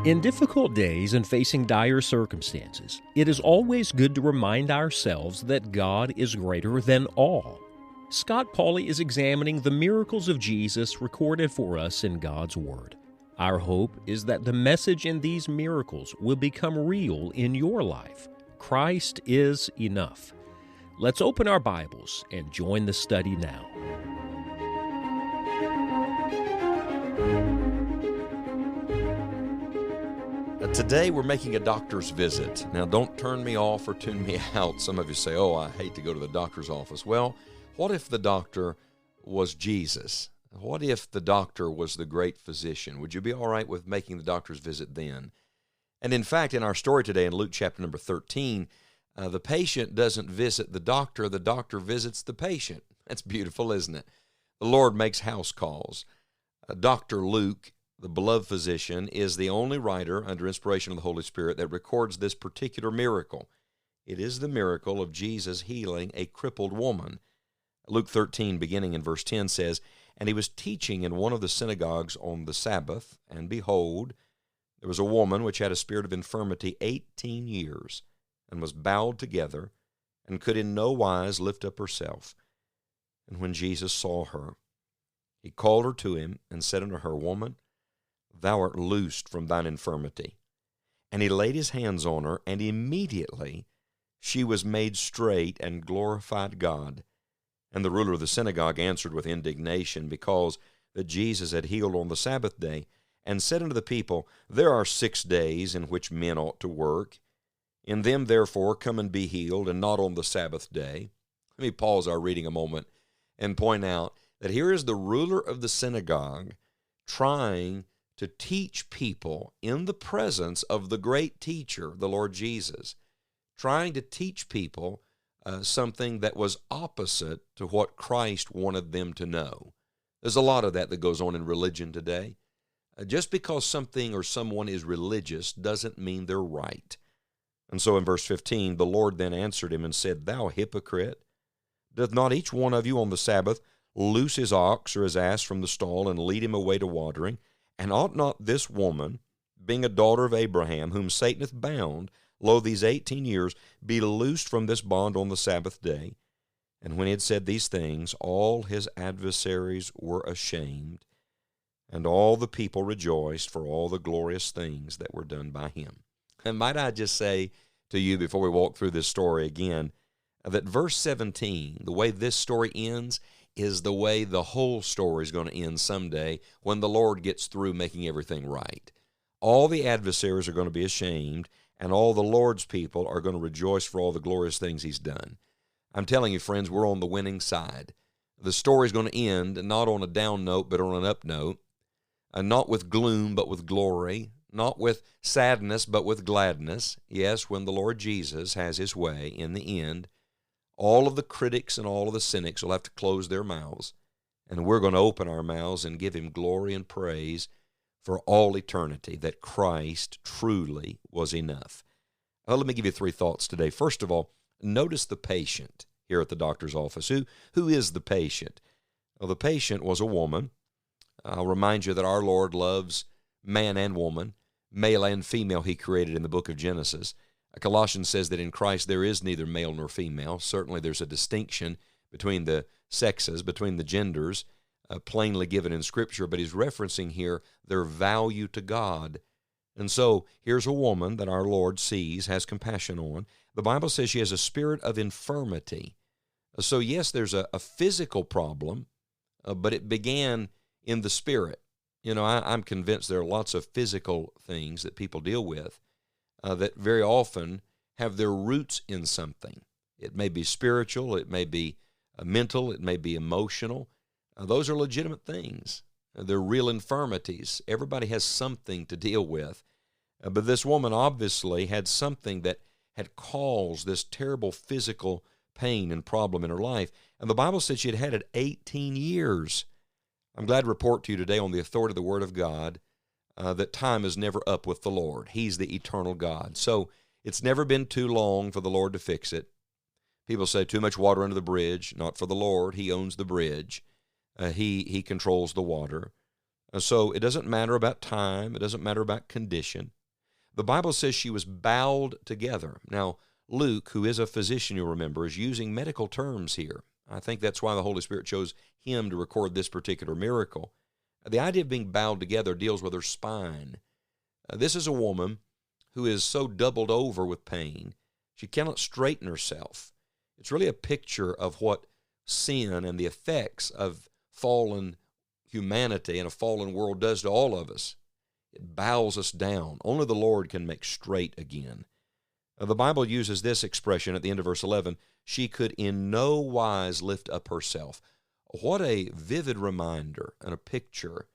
In difficult days and facing dire circumstances, it is always good to remind ourselves that God is greater than all. Scott Pauley is examining the miracles of Jesus recorded for us in God's Word. Our hope is that the message in these miracles will become real in your life. Christ is enough. Let's open our Bibles and join the study now. Today we're making a doctor's visit. Now don't turn me off or tune me out. Some of you say, oh, I hate to go to the doctor's office. Well, what if the doctor was Jesus? What if the doctor was the great physician? Would you be all right with making the doctor's visit then? And in fact, in our story today in Luke chapter number 13, the patient doesn't visit the doctor visits the patient. That's beautiful, isn't it? The Lord makes house calls. Dr. Luke, the beloved physician, is the only writer under inspiration of the Holy Spirit that records this particular miracle. It is the miracle of Jesus healing a crippled woman. Luke 13, beginning in verse 10, says, "And he was teaching in one of the synagogues on the Sabbath, and behold, there was a woman which had a spirit of infirmity 18 years, and was bowed together, and could in no wise lift up herself. And when Jesus saw her, he called her to him, and said unto her, Woman, thou art loosed from thine infirmity. And he laid his hands on her, and immediately she was made straight, and glorified God. And the ruler of the synagogue answered with indignation, because that Jesus had healed on the Sabbath day, and said unto the people, There are 6 days in which men ought to work. In them therefore come and be healed, and not on the Sabbath day." Let me pause our reading a moment and point out that here is the ruler of the synagogue trying to teach people in the presence of the great teacher, the Lord Jesus, trying to teach people something that was opposite to what Christ wanted them to know. There's a lot of that goes on in religion today. Just because something or someone is religious doesn't mean they're right. And so in verse 15, the Lord then answered him and said, Thou hypocrite, doth not each one of you on the Sabbath loose his ox or his ass from the stall and lead him away to watering? And ought not this woman, being a daughter of Abraham, whom Satan hath bound, lo, these 18 years, be loosed from this bond on the Sabbath day? And when he had said these things, all his adversaries were ashamed, and all the people rejoiced for all the glorious things that were done by him. And might I just say to you before we walk through this story again, that verse 17, the way this story ends, is the way the whole story is going to end someday when the Lord gets through making everything right. All the adversaries are going to be ashamed, and all the Lord's people are going to rejoice for all the glorious things he's done. I'm telling you, friends, we're on the winning side. The story is going to end not on a down note, but on an up note, not with gloom, but with glory, not with sadness, but with gladness. Yes, when the Lord Jesus has his way in the end, all of the critics and all of the cynics will have to close their mouths, and we're going to open our mouths and give him glory and praise for all eternity that Christ truly was enough. Well, let me give you 3 thoughts today. First of all, notice the patient here at the doctor's office. Who is the patient? Well, the patient was a woman. I'll remind you that our Lord loves man and woman, male and female he created in the book of Genesis. Colossians says that in Christ there is neither male nor female. Certainly there's a distinction between the sexes, between the genders, plainly given in Scripture, but he's referencing here their value to God. And so here's a woman that our Lord sees, has compassion on. The Bible says she has a spirit of infirmity. So yes, there's a physical problem, but it began in the spirit. You know, I'm convinced there are lots of physical things that people deal with that very often have their roots in something. It may be spiritual, it may be mental, it may be emotional. Those are legitimate things. They're real infirmities. Everybody has something to deal with. But this woman obviously had something that had caused this terrible physical pain and problem in her life. And the Bible said she had had it 18 years. I'm glad to report to you today on the authority of the Word of God that time is never up with the Lord. He's the eternal God. So it's never been too long for the Lord to fix it. People say too much water under the bridge. Not for the Lord. He owns the bridge. He controls the water. And so it doesn't matter about time. It doesn't matter about condition. The Bible says she was bowed together. Now, Luke, who is a physician, you'll remember, is using medical terms here. I think that's why the Holy Spirit chose him to record this particular miracle. The idea of being bowed together deals with her spine. This is a woman who is so doubled over with pain, she cannot straighten herself. It's really a picture of what sin and the effects of fallen humanity and a fallen world does to all of us. It bows us down. Only the Lord can make straight again. The Bible uses this expression at the end of verse 11, she could in no wise lift up herself. What a vivid reminder and a picture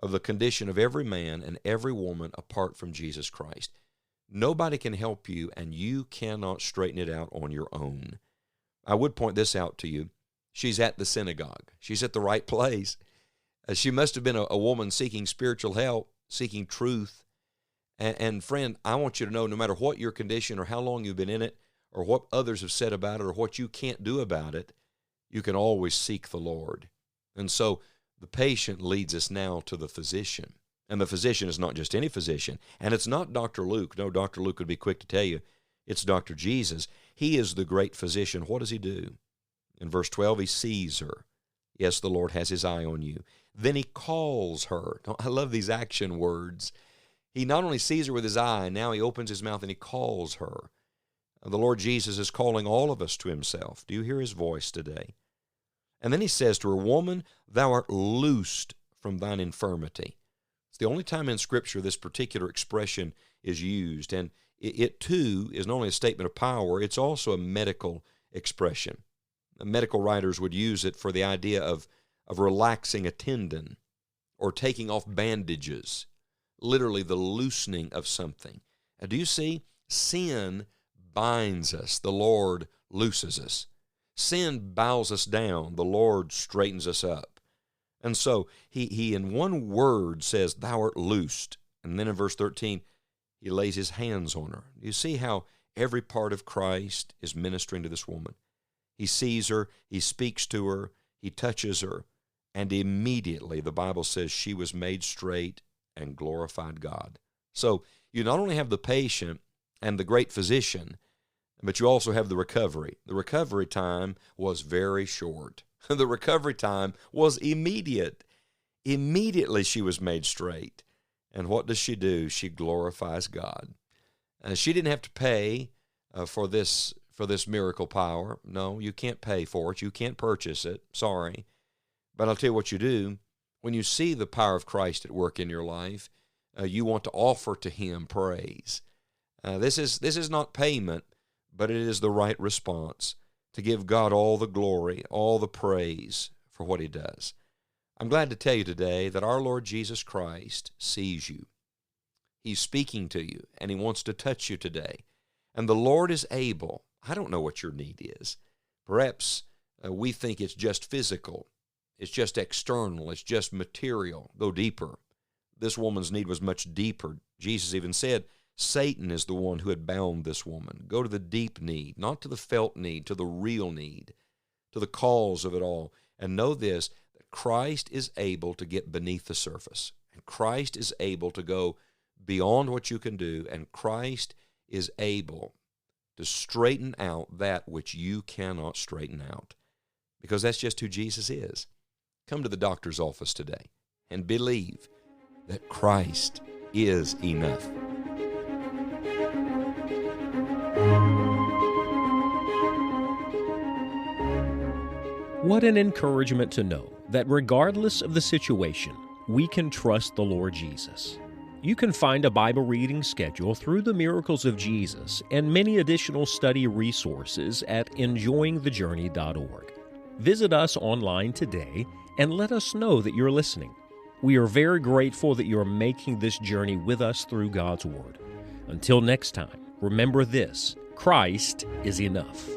of the condition of every man and every woman apart from Jesus Christ. Nobody can help you, and you cannot straighten it out on your own. I would point this out to you. She's at the synagogue. She's at the right place. She must have been a woman seeking spiritual help, seeking truth. And friend, I want you to know, no matter what your condition or how long you've been in it, or what others have said about it, or what you can't do about it, you can always seek the Lord. And so the patient leads us now to the physician. And the physician is not just any physician. And it's not Dr. Luke. No, Dr. Luke would be quick to tell you. It's Dr. Jesus. He is the great physician. What does he do? In verse 12, he sees her. Yes, the Lord has his eye on you. Then he calls her. I love these action words. He not only sees her with his eye, now he opens his mouth and he calls her. The Lord Jesus is calling all of us to himself. Do you hear his voice today? And then he says to her, woman, thou art loosed from thine infirmity. It's the only time in Scripture this particular expression is used. And it too is not only a statement of power, it's also a medical expression. The medical writers would use it for the idea of relaxing a tendon or taking off bandages, literally the loosening of something. Do you see? Sin binds us. The Lord looses us. Sin bows us down. The Lord straightens us up. And so he in one word says, thou art loosed. And then in verse 13, he lays his hands on her. You see how every part of Christ is ministering to this woman. He sees her, he speaks to her, he touches her, and immediately the Bible says she was made straight and glorified God. So you not only have the patient and the great physician, but you also have the recovery. The recovery time was very short. The recovery time was immediate. Immediately she was made straight. And what does she do? She glorifies God. She didn't have to pay for this miracle power. No, you can't pay for it. You can't purchase it. Sorry. But I'll tell you what you do. When you see the power of Christ at work in your life, you want to offer to him praise. This is not payment, but it is the right response to give God all the glory, all the praise for what he does. I'm glad to tell you today that our Lord Jesus Christ sees you. He's speaking to you, and he wants to touch you today. And the Lord is able. I don't know what your need is. Perhaps we think it's just physical. It's just external. It's just material. Go deeper. This woman's need was much deeper. Jesus even said, Satan is the one who had bound this woman. Go to the deep need, not to the felt need, to the real need, to the cause of it all. And know this, that Christ is able to get beneath the surface. And Christ is able to go beyond what you can do. And Christ is able to straighten out that which you cannot straighten out. Because that's just who Jesus is. Come to the doctor's office today and believe that Christ is enough. What an encouragement to know that regardless of the situation, we can trust the Lord Jesus. You can find a Bible reading schedule through the miracles of Jesus and many additional study resources at enjoyingthejourney.org. Visit us online today and let us know that you're listening. We are very grateful that you are making this journey with us through God's Word. Until next time, remember this: Christ is enough.